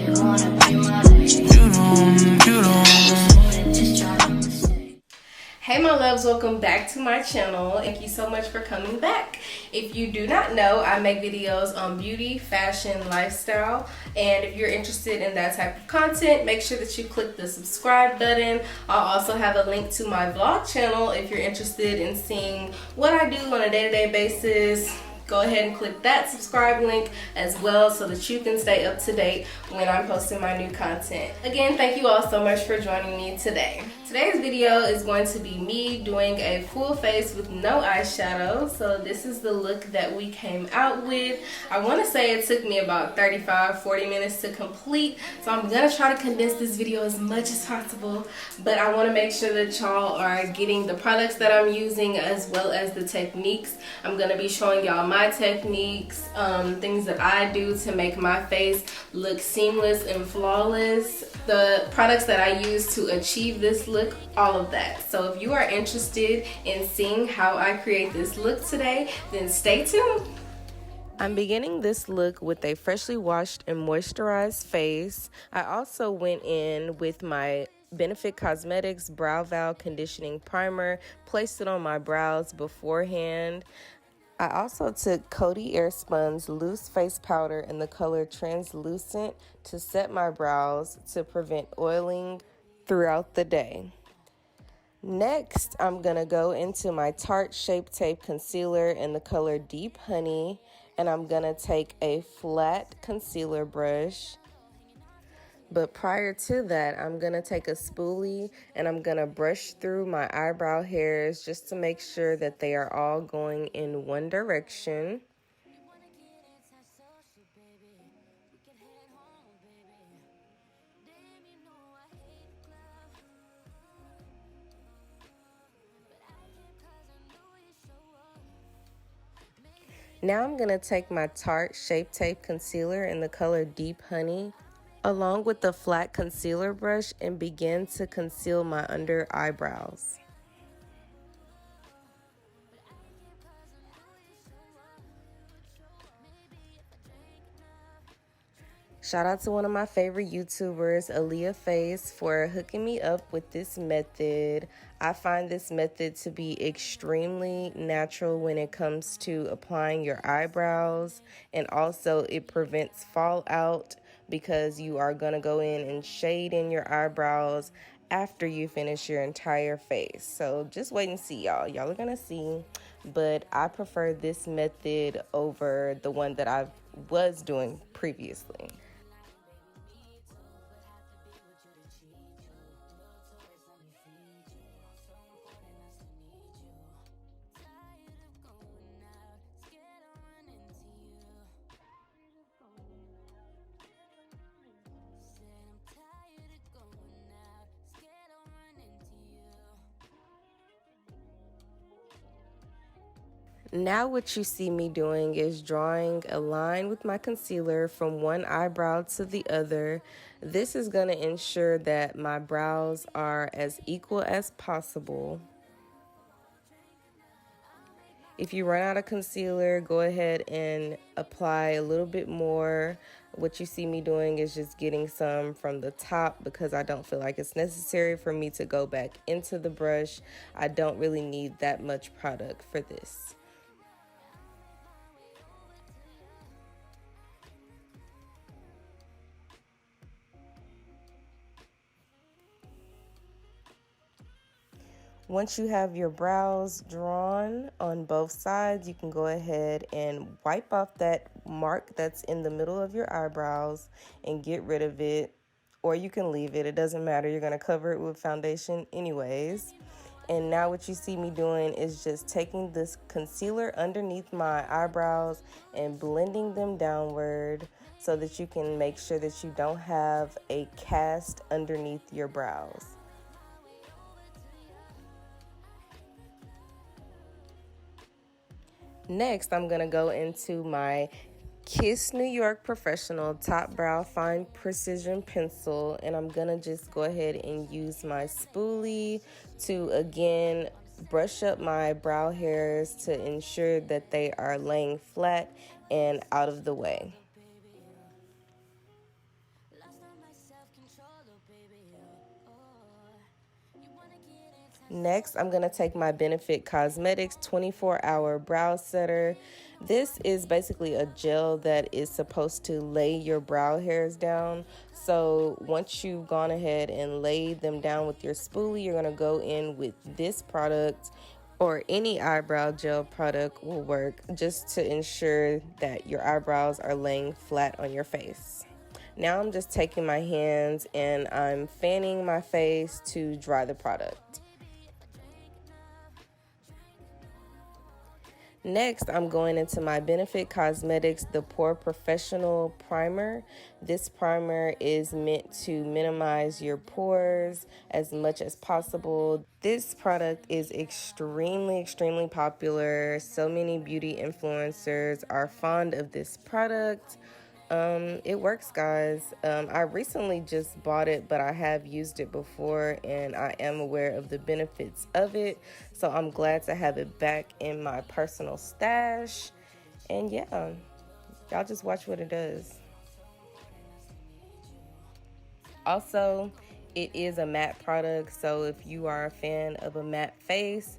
Hey my loves, welcome back to my channel. Thank you so much for coming back. If you do not know, I make videos on beauty, fashion, lifestyle, and if you're interested in that type of content, make sure that you click the subscribe button. I'll also have a link to my vlog channel if you're interested in seeing what I do on a day-to-day basis. Go ahead and click that subscribe link as well so that you can stay up to date when I'm posting my new content. Again, thank you all so much for joining me today. Today's video is going to be me doing a full face with no eyeshadow. So this is the look that we came out with. I want to say it took me about 35-40 minutes to complete. So I'm going to try to condense this video as much as possible. But I want to make sure that y'all are getting the products that I'm using as well as the techniques. I'm going to be showing y'all my techniques, things that I do to make my face look seamless and flawless, the products that I use to achieve this look, all of that. So if you are interested in seeing how I create this look today, then stay tuned. I'm beginning this look with a freshly washed and moisturized face. I also went in with my Benefit Cosmetics Brow Val Conditioning Primer, placed it on my brows beforehand. I also took Coty Airspun's loose face powder in the color Translucent to set my brows to prevent oiling throughout the day. Next, I'm going to go into my Tarte Shape Tape Concealer in the color Deep Honey, and I'm going to take a flat concealer brush. But prior to that, I'm going to take a spoolie and I'm going to brush through my eyebrow hairs just to make sure that they are all going in one direction. Now I'm going to take my Tarte Shape Tape Concealer in the color Deep Honey, along with the flat concealer brush, and begin to conceal my under eyebrows. Shout out to one of my favorite YouTubers, Leaveittokirae, for hooking me up with this method. I find this method to be extremely natural when it comes to applying your eyebrows, and also it prevents fallout because you are going to go in and shade in your eyebrows after you finish your entire face. So just wait and see, y'all. Y'all are going to see. But I prefer this method over the one that I was doing previously. Now what you see me doing is drawing a line with my concealer from one eyebrow to the other. This is going to ensure that my brows are as equal as possible. If you run out of concealer, go ahead and apply a little bit more. What you see me doing is just getting some from the top because I don't feel like it's necessary for me to go back into the brush. I don't really need that much product for this. Once you have your brows drawn on both sides, you can go ahead and wipe off that mark that's in the middle of your eyebrows and get rid of it, or you can leave it. It doesn't matter. You're going to cover it with foundation anyways. And now what you see me doing is just taking this concealer underneath my eyebrows and blending them downward so that you can make sure that you don't have a cast underneath your brows. Next, I'm going to go into my Kiss New York Professional Top Brow Fine Precision Pencil, and I'm going to just go ahead and use my spoolie to, again, brush up my brow hairs to ensure that they are laying flat and out of the way. Next, I'm going to take my Benefit Cosmetics 24-hour brow setter. This is basically a gel that is supposed to lay your brow hairs down. So once you've gone ahead and laid them down with your spoolie, you're going to go in with this product, or any eyebrow gel product will work, just to ensure that your eyebrows are laying flat on your face. Now I'm just taking my hands and I'm fanning my face to dry the product. Next, I'm going into my Benefit Cosmetics the Pore Professional Primer. This primer is meant to minimize your pores as much as possible. This product is extremely popular. So many beauty influencers are fond of this product. It works, guys. I recently just bought it, but I have used it before and I am aware of the benefits of it. So I'm glad to have it back in my personal stash. And yeah, y'all just watch what it does. Also, it is a matte product, so if you are a fan of a matte face,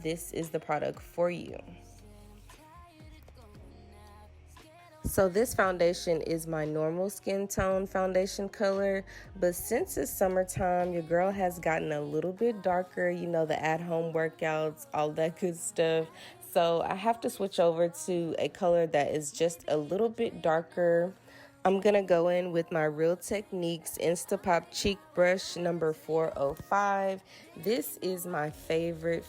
this is the product for you. So this foundation is my normal skin tone foundation color, but since it's summertime, your girl has gotten a little bit darker, you know, the at-home workouts, all that good stuff. So I have to switch over to a color that is just a little bit darker. I'm going to go in with my Real Techniques Instapop Cheek Brush number 405. This is my favorite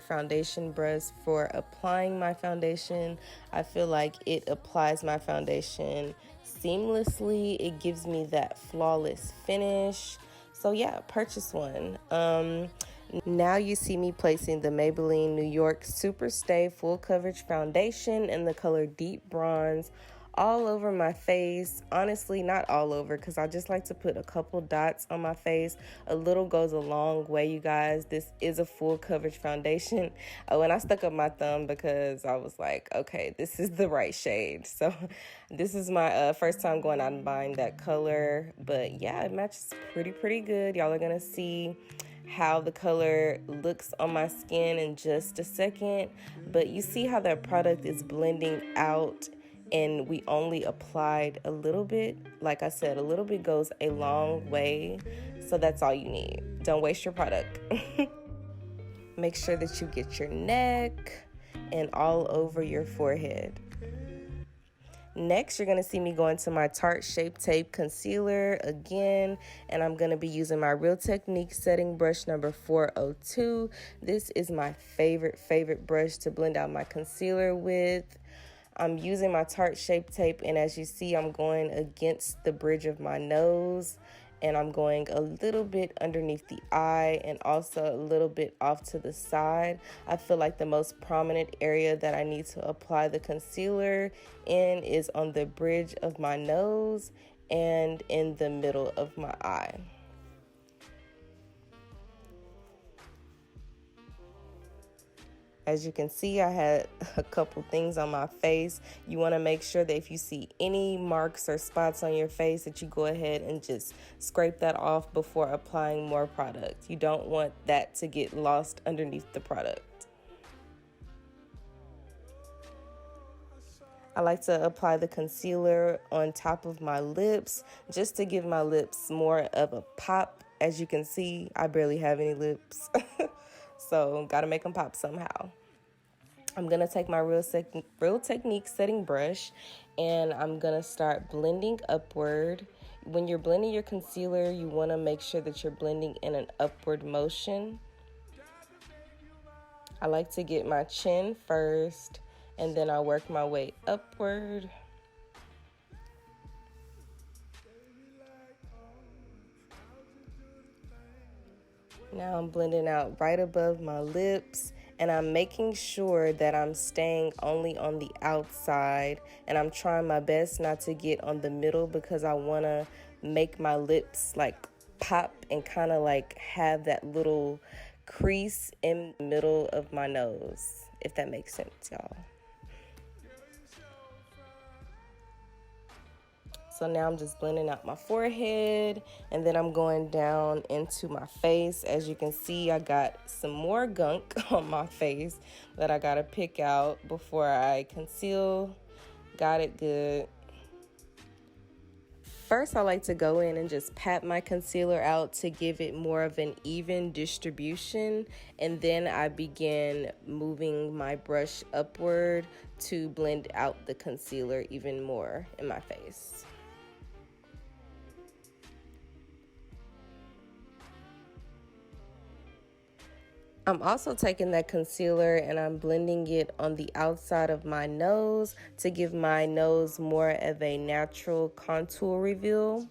foundation brush for applying my foundation. I feel like it applies my foundation seamlessly. It gives me that flawless finish. So yeah, purchase one. Now you see me placing the Maybelline New York Superstay Full Coverage Foundation in the color Deep Bronze all over my face. Honestly, not all over, because I just like to put a couple dots on my face. A little goes a long way, you guys. This is a full coverage foundation. When I stuck up my thumb because I was like, okay, this is the right shade. So this is my first time going out and buying that color. But yeah, it matches pretty good. Y'all are gonna see how the color looks on my skin in just a second. But you see how that product is blending out, and we only applied a little bit. Like I said, a little bit goes a long way. So that's all you need. Don't waste your product. Make sure that you get your neck and all over your forehead. Next, you're going to see me go into my Tarte Shape Tape Concealer again, and I'm going to be using my Real Techniques setting brush number 402. This is my favorite brush to blend out my concealer with. I'm using my Tarte Shape Tape, and as you see, I'm going against the bridge of my nose, and I'm going a little bit underneath the eye and also a little bit off to the side. I feel like the most prominent area that I need to apply the concealer in is on the bridge of my nose and in the middle of my eye. As you can see, I had a couple things on my face. You want to make sure that if you see any marks or spots on your face, that you go ahead and just scrape that off before applying more product. You don't want that to get lost underneath the product. I like to apply the concealer on top of my lips just to give my lips more of a pop. As you can see, I barely have any lips. So gotta make them pop somehow. I'm gonna take my Real Techniques setting brush and I'm gonna start blending upward. When you're blending your concealer, you wanna make sure that you're blending in an upward motion. I like to get my chin first and then I work my way upward. Now I'm blending out right above my lips, and I'm making sure that I'm staying only on the outside, and I'm trying my best not to get on the middle because I want to make my lips like pop and kind of like have that little crease in the middle of my nose, if that makes sense, y'all. So now I'm just blending out my forehead, and then I'm going down into my face. As you can see, I got some more gunk on my face that I gotta pick out before I conceal. Got it good. First, I like to go in and just pat my concealer out to give it more of an even distribution, and then I begin moving my brush upward to blend out the concealer even more in my face. I'm also taking that concealer and I'm blending it on the outside of my nose to give my nose more of a natural contour reveal.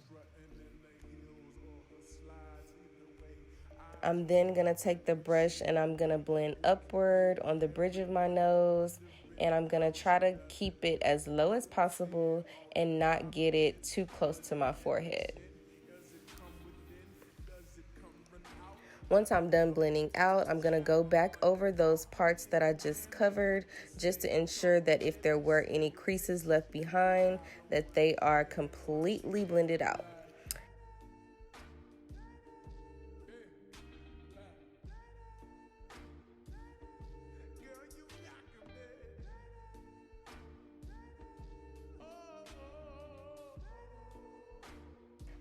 I'm then going to take the brush and I'm going to blend upward on the bridge of my nose, and I'm going to try to keep it as low as possible and not get it too close to my forehead. Once I'm done blending out, I'm going to go back over those parts that I just covered just to ensure that if there were any creases left behind, that they are completely blended out.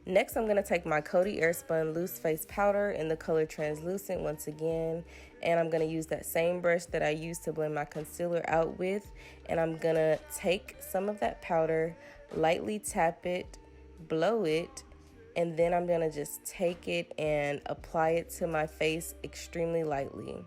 Next, I'm going to take my Coty Airspun Loose Face Powder in the color Translucent once again, and I'm going to use that same brush that I used to blend my concealer out with, and I'm going to take some of that powder, lightly tap it, blow it, and then I'm going to just take it and apply it to my face extremely lightly.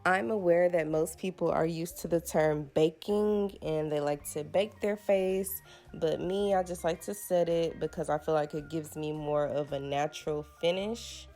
I'm aware that most people are used to the term baking and they like to bake their face, but me, I just like to set it because I feel like it gives me more of a natural finish.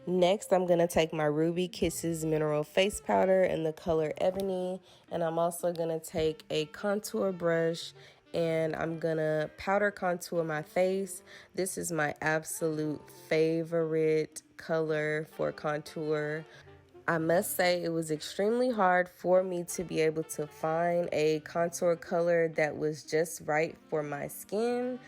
Next, I'm going to take my Ruby Kisses Mineral Face Powder in the color Ebony, and I'm also going to take a contour brush and I'm going to powder contour my face. This is my absolute favorite color for contour. I must say it was extremely hard for me to be able to find a contour color that was just right for my skin,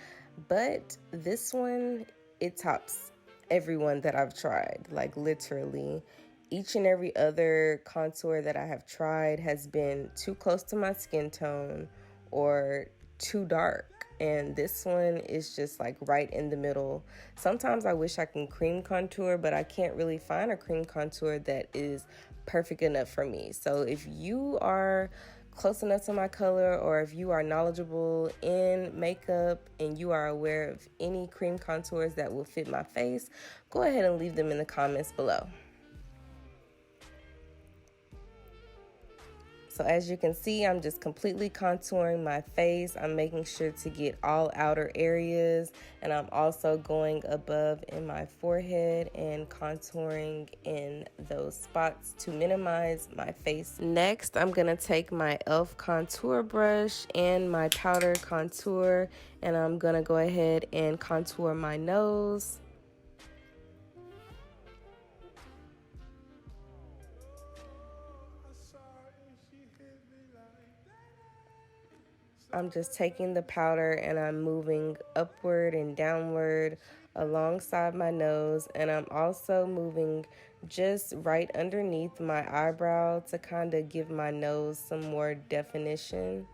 but this one, it tops everyone that I've tried. Like literally each and every other contour that I have tried has been too close to my skin tone or too dark, and this one is just like right in the middle. Sometimes I wish I can cream contour, but I can't really find a cream contour that is perfect enough for me. So if you are close enough to my color, or if you are knowledgeable in makeup and you are aware of any cream contours that will fit my face, go ahead and leave them in the comments below. So as you can see, I'm just completely contouring my face. I'm making sure to get all outer areas, and I'm also going above in my forehead and contouring in those spots to minimize my face. Next, I'm gonna take my e.l.f. contour brush and my powder contour, and I'm gonna go ahead and contour my nose. I'm just taking the powder and I'm moving upward and downward alongside my nose, and I'm also moving just right underneath my eyebrow to kind of give my nose some more definition.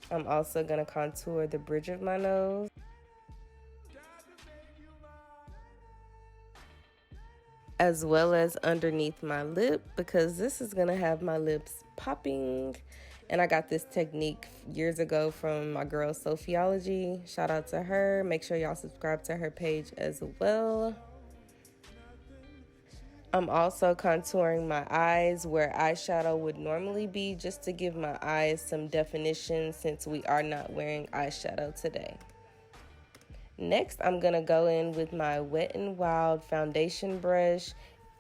I'm also going to contour the bridge of my nose. As well as underneath my lip, because this is gonna have my lips popping. And I got this technique years ago from my girl Sophiology. Shout out to her. Make sure y'all subscribe to her page as well. I'm also contouring my eyes where eyeshadow would normally be, just to give my eyes some definition since we are not wearing eyeshadow today. Next, I'm going to go in with my Wet n Wild foundation brush,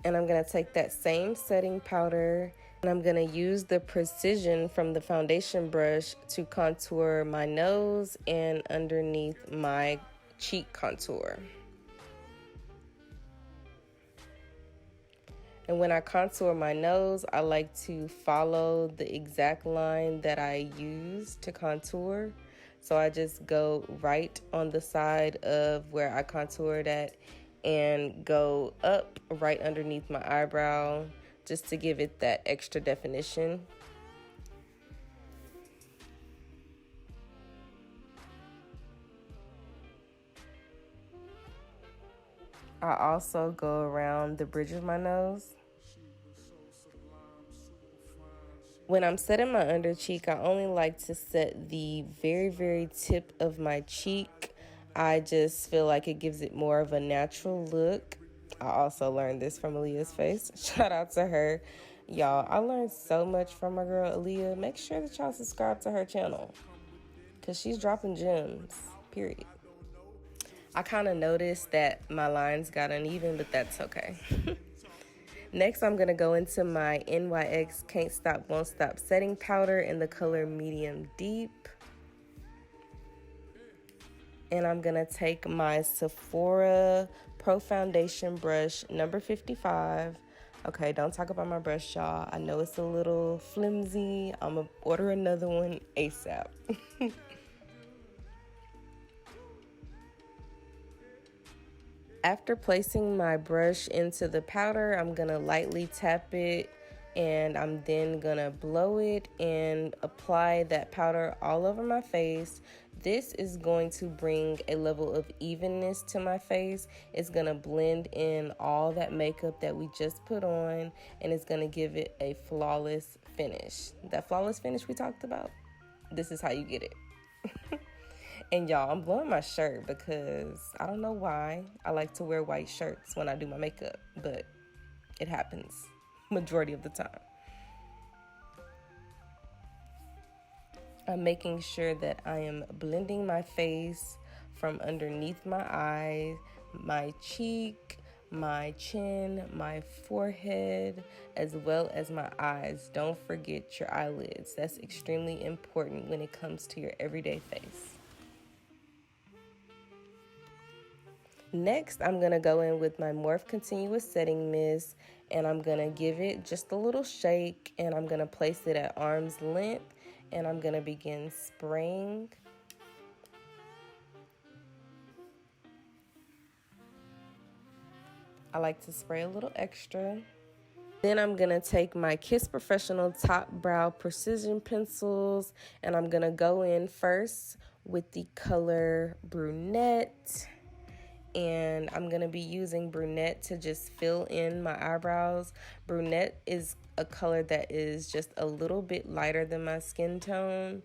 and I'm going to take that same setting powder, and I'm going to use the precision from the foundation brush to contour my nose and underneath my cheek contour. And when I contour my nose, I like to follow the exact line that I use to contour. So I just go right on the side of where I contoured at and go up right underneath my eyebrow just to give it that extra definition. I also go around the bridge of my nose. When I'm setting my under cheek, I only like to set the very, very tip of my cheek. I just feel like it gives it more of a natural look. I also learned this from Aaliyah's face. Shout out to her. Y'all, I learned so much from my girl Aaliyah. Make sure that y'all subscribe to her channel because she's dropping gems, period. I kind of noticed that my lines got uneven, but that's okay. Next, I'm going to go into my NYX Can't Stop Won't Stop setting powder in the color Medium Deep. And I'm going to take my Sephora Pro Foundation brush number 55. Okay, don't talk about my brush, y'all. I know it's a little flimsy. I'm going to order another one ASAP. After placing my brush into the powder, I'm going to lightly tap it, and I'm then going to blow it and apply that powder all over my face. This is going to bring a level of evenness to my face. It's going to blend in all that makeup that we just put on, and it's going to give it a flawless finish. That flawless finish we talked about, this is how you get it. And y'all, I'm blowing my shirt because I don't know why I like to wear white shirts when I do my makeup, but it happens majority of the time. I'm making sure that I am blending my face from underneath my eye, my cheek, my chin, my forehead, as well as my eyes. Don't forget your eyelids. That's extremely important when it comes to your everyday face. Next, I'm going to go in with my Morphe Continuous Setting Mist, and I'm going to give it just a little shake, and I'm going to place it at arm's length, and I'm going to begin spraying. I like to spray a little extra. Then I'm going to take my Kiss Professional Top Brow Precision Pencils, and I'm going to go in first with the color Brunette. And I'm going to be using Brunette to just fill in my eyebrows. Brunette is a color that is just a little bit lighter than my skin tone.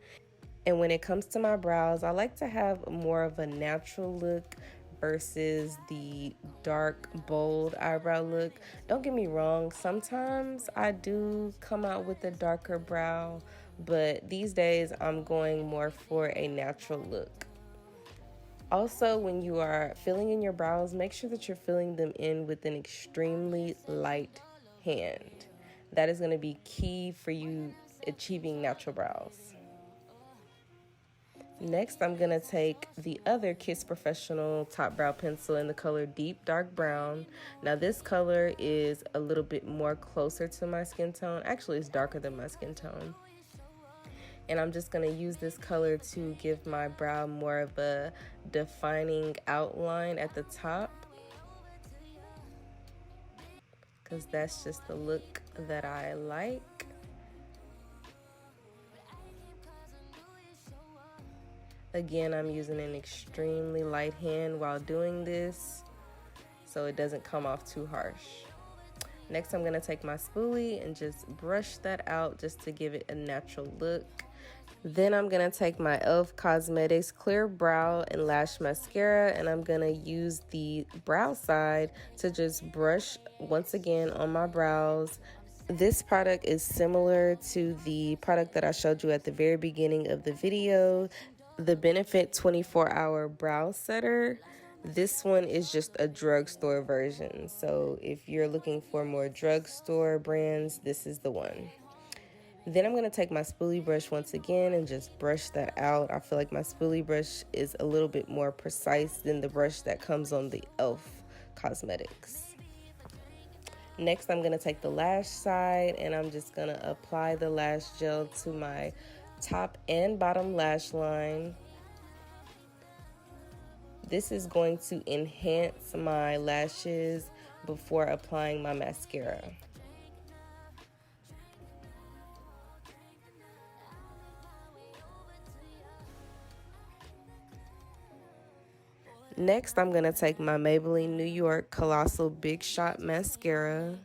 And when it comes to my brows, I like to have more of a natural look versus the dark, bold eyebrow look. Don't get me wrong, sometimes I do come out with a darker brow, but these days I'm going more for a natural look. Also, when you are filling in your brows, make sure that you're filling them in with an extremely light hand. That is going to be key for you achieving natural brows. Next, I'm going to take the other Kiss Professional Top Brow Pencil in the color Deep Dark Brown. Now, this color is a little bit more closer to my skin tone. Actually, it's darker than my skin tone. And I'm just going to use this color to give my brow more of a defining outline at the top, because that's just the look that I like. Again, I'm using an extremely light hand while doing this, so it doesn't come off too harsh. Next, I'm going to take my spoolie and just brush that out just to give it a natural look. Then I'm going to take my e.l.f. Cosmetics Clear Brow and Lash Mascara, and I'm going to use the brow side to just brush once again on my brows. This product is similar to the product that I showed you at the very beginning of the video. the Benefit 24-hour brow setter. This one is just a drugstore version. So if you're looking for more drugstore brands, this is the one. Then I'm going to take my spoolie brush once again and just brush that out. I feel like my spoolie brush is a little bit more precise than the brush that comes on the e.l.f. Cosmetics. Next, I'm going to take the lash side and I'm just going to apply the lash gel to my top and bottom lash line. This is going to enhance my lashes before applying my mascara. Next, I'm going to take my Maybelline New York Colossal Big Shot Mascara.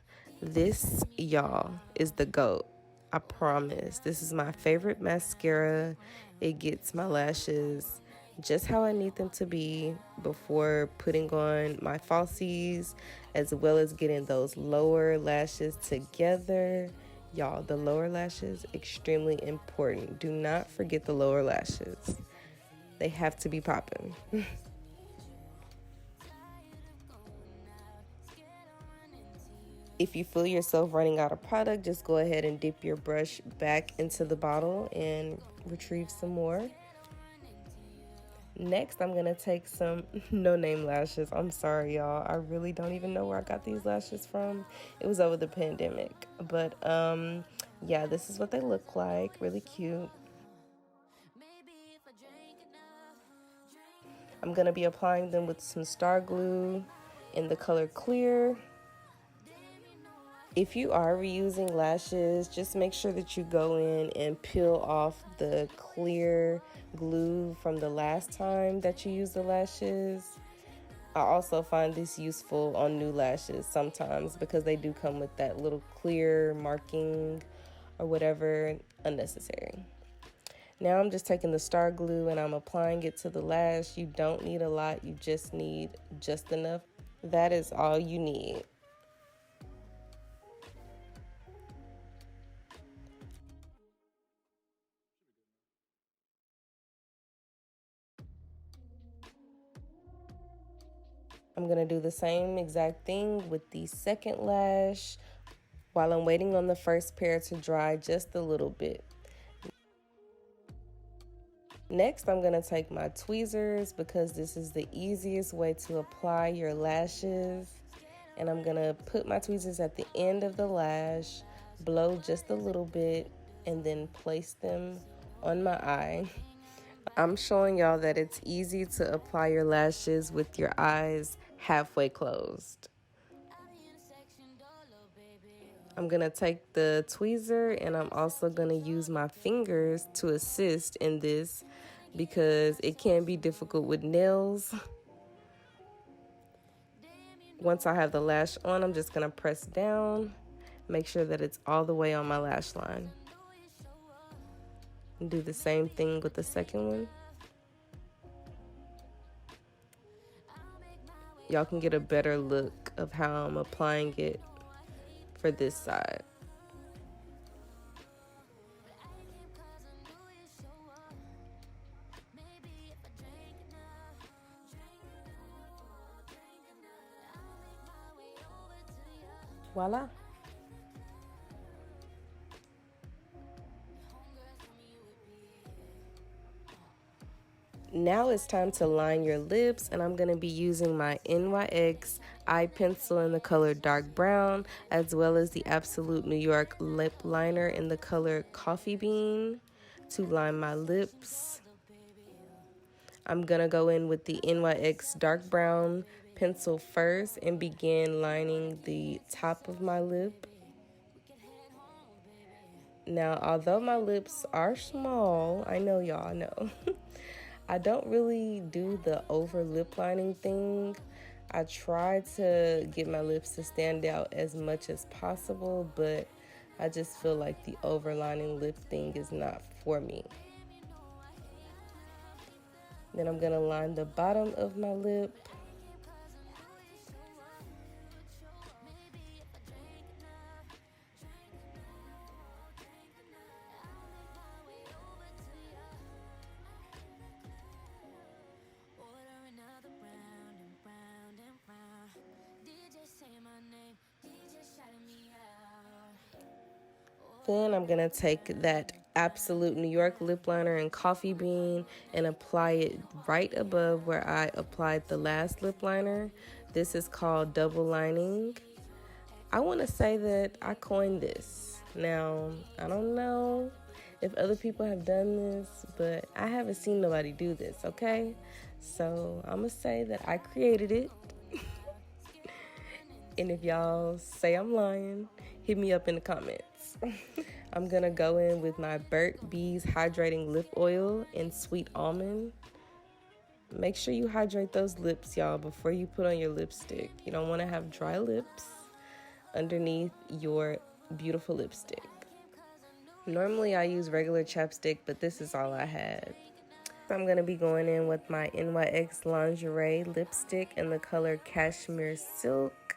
This, y'all, is the GOAT. I promise. This is my favorite mascara. It gets my lashes just how I need them to be before putting on my falsies, as well as getting those lower lashes together. Y'all, the lower lashes, extremely important. Do not forget the lower lashes. They have to be popping. If you feel yourself running out of product, just go ahead and dip your brush back into the bottle and retrieve some more. Next, I'm going to take some no-name lashes. I'm sorry, y'all. I really don't even know where I got these lashes from. It was over the pandemic. But, yeah, this is what they look like. Really cute. I'm going to be applying them with some Star Glue in the color Clear. If you are reusing lashes, just make sure that you go in and peel off the clear glue from the last time that you used the lashes. I also find this useful on new lashes sometimes because they do come with that little clear marking or whatever, unnecessary. Now I'm just taking the Star Glue and I'm applying it to the lash. You don't need a lot, you just need just enough. That is all you need. I'm going to do the same exact thing with the second lash while I'm waiting on the first pair to dry just a little bit. Next, I'm going to take my tweezers because this is the easiest way to apply your lashes. And I'm going to put my tweezers at the end of the lash, blow just a little bit, and then place them on my eye. I'm showing y'all that it's easy to apply your lashes with your eyes halfway closed. I'm going to take the tweezer and I'm also going to use my fingers to assist in this because it can be difficult with nails. Once I have the lash on, I'm just going to press down, make sure that it's all the way on my lash line. And do the same thing with the second one. Y'all can get a better look of how I'm applying it for this side. Voila. Now it's time to line your lips, and I'm going to be using my NYX eye pencil in the color dark brown, as well as the Absolute New York lip liner in the color coffee bean to line my lips. I'm going to go in with the NYX dark brown pencil first and begin lining the top of my lip. Now, although my lips are small, I know y'all know, I don't really do the over lip lining thing. I try to get my lips to stand out as much as possible, but I just feel like the overlining lip thing is not for me. Then I'm gonna line the bottom of my lip. Then I'm going to take that Absolute New York lip liner in Coffee Bean and apply it right above where I applied the last lip liner. This is called Double Lining. I want to say that I coined this. Now, I don't know if other people have done this, but I haven't seen nobody do this, okay? So I'm going to say that I created it. And if y'all say I'm lying, hit me up in the comments. I'm gonna go in with my Burt's Bees Hydrating Lip Oil in Sweet Almond. Make sure you hydrate those lips, y'all, before you put on your lipstick. You don't wanna have dry lips underneath your beautiful lipstick. Normally I use regular chapstick, but this is all I had. I'm gonna be going in with my NYX Lingerie lipstick in the color Cashmere Silk.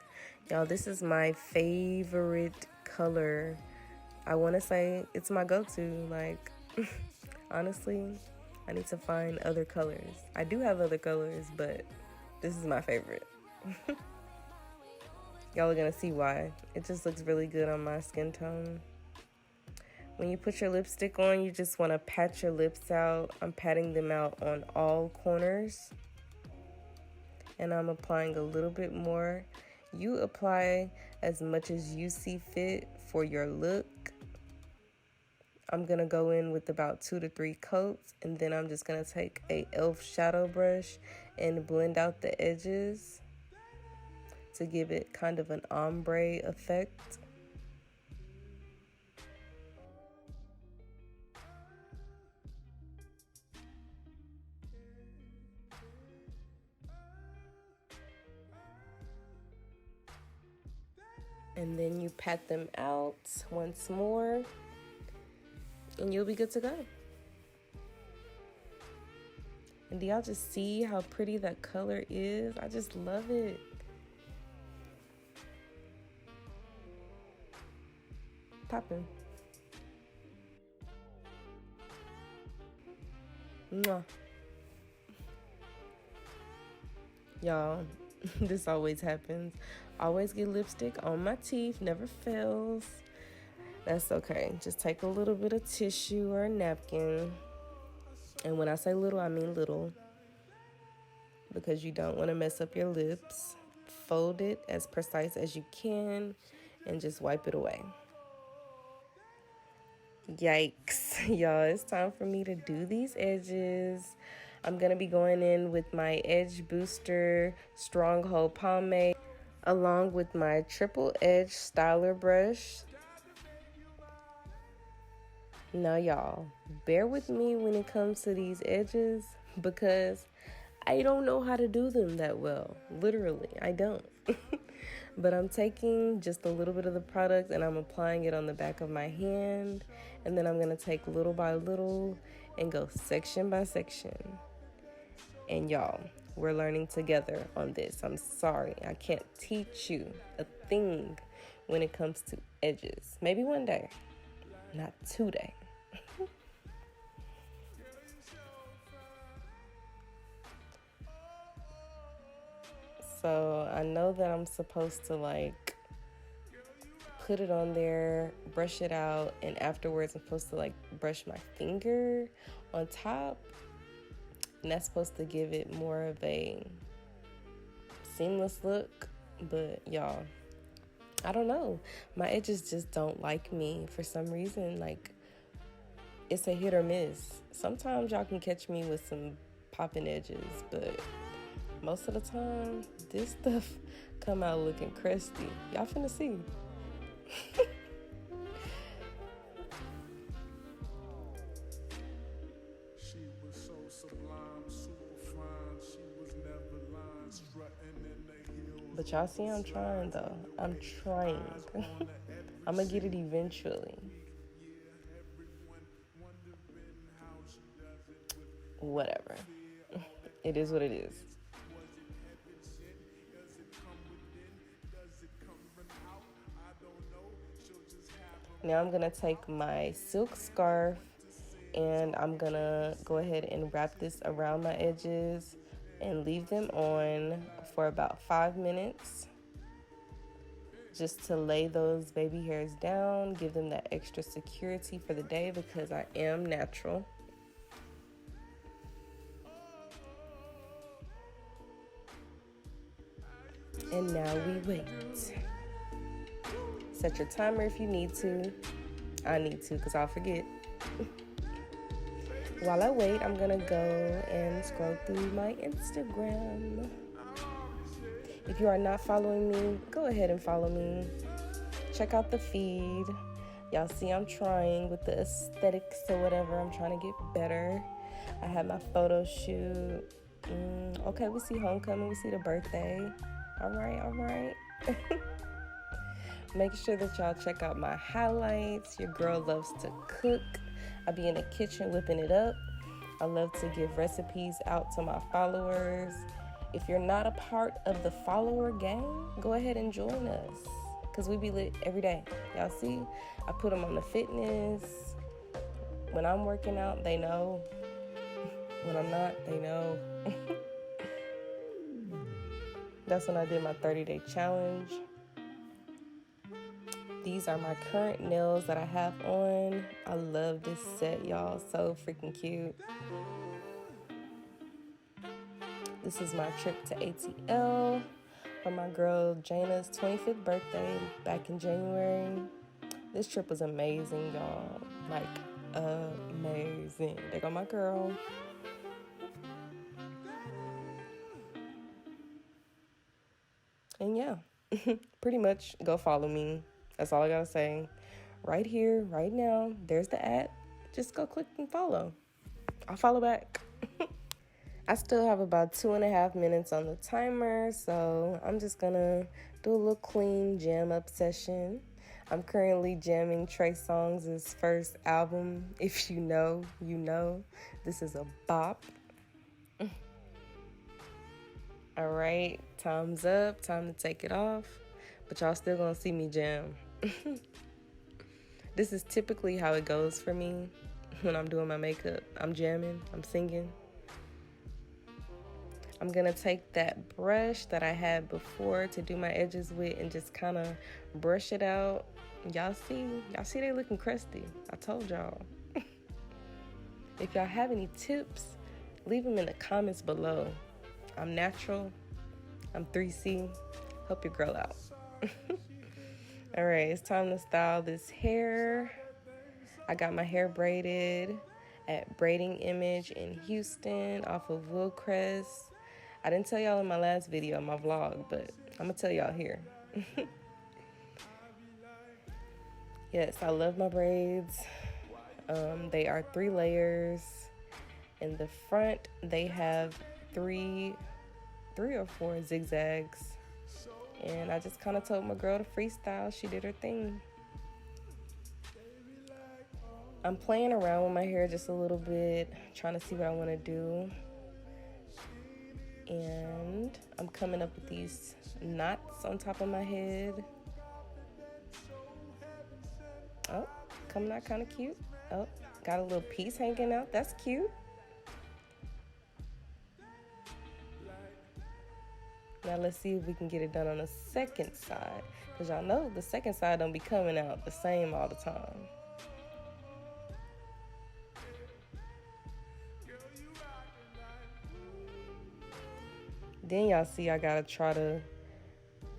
Y'all, this is my favorite color. I want to say it's my go-to. Like, honestly, I need to find other colors. I do have other colors, but this is my favorite. Y'all are going to see why. It just looks really good on my skin tone. When you put your lipstick on, you just want to pat your lips out. I'm patting them out on all corners. And I'm applying a little bit more. You apply as much as you see fit for your look. I'm going to go in with about 2 to 3 coats, and then I'm just going to take a e.l.f. shadow brush and blend out the edges to give it kind of an ombre effect. And then you pat them out once more, and you'll be good to go. And do y'all just see how pretty that color is? I just love it. Poppin'. Mwah. Y'all, this always happens. Always get lipstick on my teeth, never fails. That's okay. Just take a little bit of tissue or a napkin. And when I say little, I mean little. Because you don't want to mess up your lips. Fold it as precise as you can and just wipe it away. Yikes, y'all, it's time for me to do these edges. I'm going to be going in with my Edge Booster Stronghold Pomade along with my Triple Edge Styler Brush. Now, y'all, bear with me when it comes to these edges because I don't know how to do them that well. Literally, I don't. But I'm taking just a little bit of the product and I'm applying it on the back of my hand. And then I'm going to take little by little and go section by section. And y'all, we're learning together on this. I'm sorry, I can't teach you a thing when it comes to edges. Maybe one day, not today. So I know that I'm supposed to like put it on there, brush it out, and afterwards I'm supposed to like brush my finger on top. And that's supposed to give it more of a seamless look. But y'all, I don't know. My edges just don't like me for some reason. Like, it's a hit or miss. Sometimes y'all can catch me with some popping edges, but most of the time, this stuff come out looking crusty. Y'all finna see. She was so sublime, super fine. She was never lying, strutting in the hills. But y'all see I'm trying though. I'm trying. I'm gonna get it eventually. Whatever. It is what it is. Now I'm gonna take my silk scarf and I'm gonna go ahead and wrap this around my edges and leave them on for about 5 minutes. just to lay those baby hairs down, give them that extra security for the day because I am natural. And now we wait. Set your timer if you need to. I need to because I'll forget. While I wait, I'm gonna go and scroll through my Instagram. If you are not following me, go ahead and follow me. Check out the feed. Y'all see I'm trying with the aesthetics or whatever. I'm trying to get better. I had my photo shoot. Okay, we see homecoming. We see the birthday. All right. Make sure that y'all check out my highlights. Your girl loves to cook. I be in the kitchen whipping it up. I love to give recipes out to my followers. If you're not a part of the follower gang, go ahead and join us because we be lit every day. Y'all see, I put them on the fitness. When I'm working out, they know. When I'm not, they know. That's when I did my 30-day challenge. These are my current nails that I have on. I love this set, y'all. So freaking cute. This is my trip to ATL for my girl Jana's 25th birthday back in January. This trip was amazing, y'all. Like, amazing. There go my girl. And yeah, pretty much go follow me. That's all I gotta say. Right here, right now, there's the ad. Just go click and follow. I'll follow back. I still have about 2.5 minutes on the timer, so I'm just gonna do a little clean jam up session. I'm currently jamming Trey Songz' first album. If you know, you know. This is a bop. All right, time's up. Time to take it off. But y'all still gonna see me jam. This is typically how it goes for me when I'm doing my makeup. I'm jamming, I'm singing. I'm gonna take that brush that I had before to do my edges with and just kind of brush it out. Y'all see they looking crusty. I told y'all. If y'all have any tips, leave them in the comments below. I'm natural, I'm 3C, help your girl out. All right, it's time to style this hair. I got my hair braided at Braiding Image in Houston off of Wilcrest. I didn't tell y'all in my last video, my vlog, but I'm gonna tell y'all here. Yes, I love my braids. They are 3 layers. In the front, they have three or 4 zigzags. And I just kind of told my girl to freestyle. She did her thing. I'm playing around with my hair just a little bit, trying to see what I want to do. And I'm coming up with these knots on top of my head. Oh, coming out kind of cute. Oh, got a little piece hanging out. That's cute. Now let's see if we can get it done on the second side. Because y'all know the second side don't be coming out the same all the time. Then y'all see I gotta try to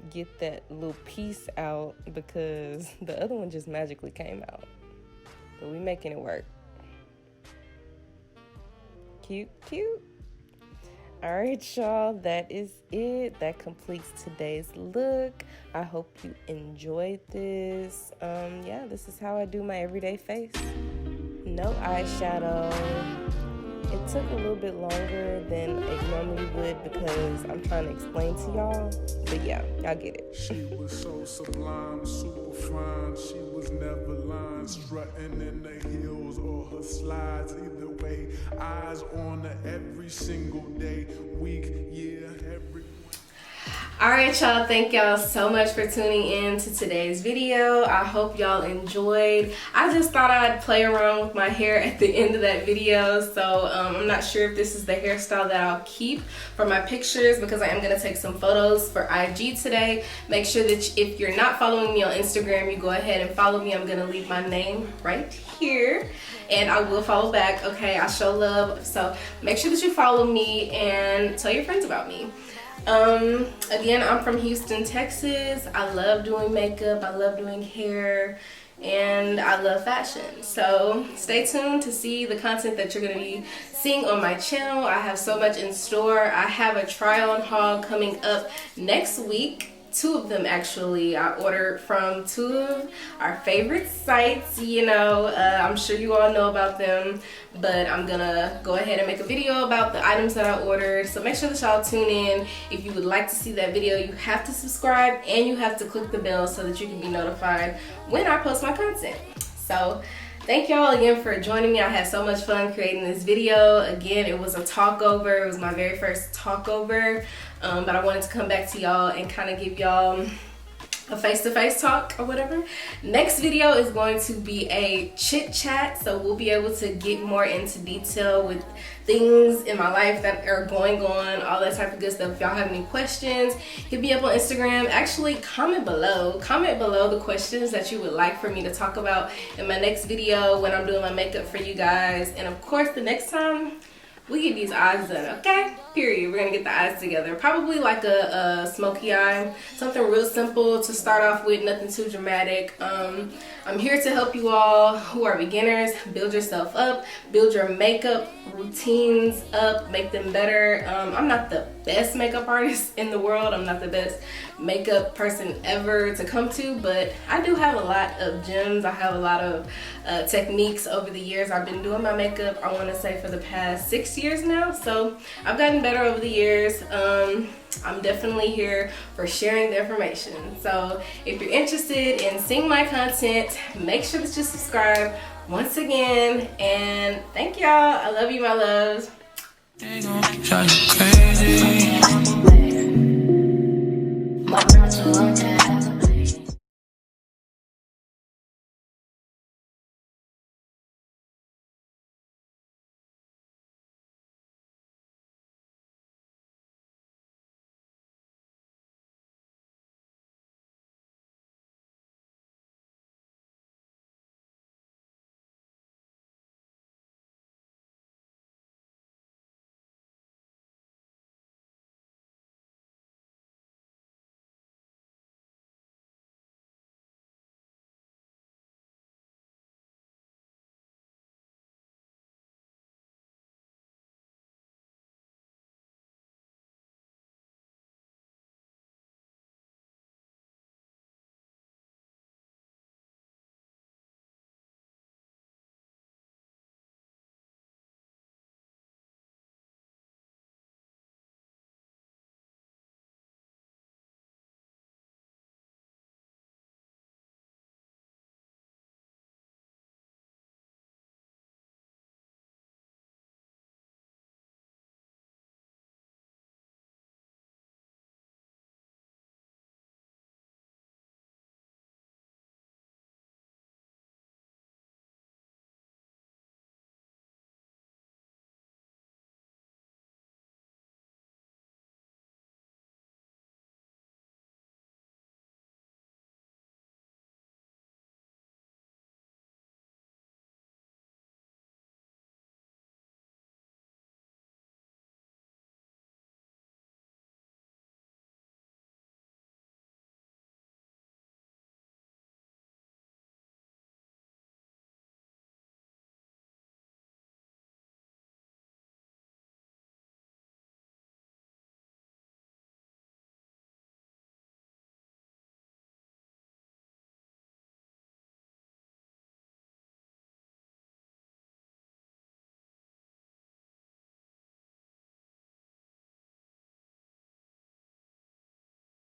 get that little piece out because the other one just magically came out. But we making it work. Cute, cute. All right, y'all, that is it. That completes today's look. I hope you enjoyed this. Yeah, this is how I do my everyday face. No eyeshadow. It took a little bit longer than it normally would because I'm trying to explain to y'all. But yeah, y'all get it. She was so sublime, super fine. She was never lying, strutting in the heels or her slides. Either way, eyes on her every single day, week, year, every. Alright y'all, thank y'all so much for tuning in to today's video. I hope y'all enjoyed. I just thought I'd play around with my hair at the end of that video, so I'm not sure if this is the hairstyle that I'll keep for my pictures because I am going to take some photos for IG today. Make sure that if you're not following me on Instagram, you go ahead and follow me. I'm going to leave my name right here and I will follow back. Okay, I show love, so make sure that you follow me and tell your friends about me. Again, I'm from Houston, Texas. I love doing makeup, I love doing hair, and I love fashion. So stay tuned to see the content that you're going to be seeing on my channel. I have so much in store. I have a try-on haul coming up next week. 2 of them actually. I ordered from 2 of our favorite sites, you know. I'm sure you all know about them, but I'm gonna go ahead and make a video about the items that I ordered, so make sure that y'all tune in. If you would like to see that video, you have to subscribe and you have to click the bell so that you can be notified when I post my content. So thank y'all again for joining me. I had so much fun creating this video. Again, it was a talkover. It was my very first talkover, but I wanted to come back to y'all and kind of give y'all a face-to-face talk or whatever. Next video is going to be a chit chat, so we'll be able to get more into detail with things in my life that are going on, all that type of good stuff. If y'all have any questions, hit me up on Instagram. Actually, comment below the questions that you would like for me to talk about in my next video when I'm doing my makeup for you guys. And of course, the next time we get these eyes done, okay? Period. We're gonna get the eyes together. Probably like a smoky eye, something real simple to start off with, nothing too dramatic. I'm here to help you all who are beginners build yourself up, build your makeup routines up, make them better. I'm not the best makeup artist in the world. I'm not the best makeup person ever to come to, but I do have a lot of gems. I have a lot of techniques over the years. I've been doing my makeup, I want to say, for the past 6 years now, so I've gotten better over the years. I'm definitely here for sharing the information. So if you're interested in seeing my content, make sure that you subscribe once again, and thank y'all. I love you, my loves. They gon' drive you crazy.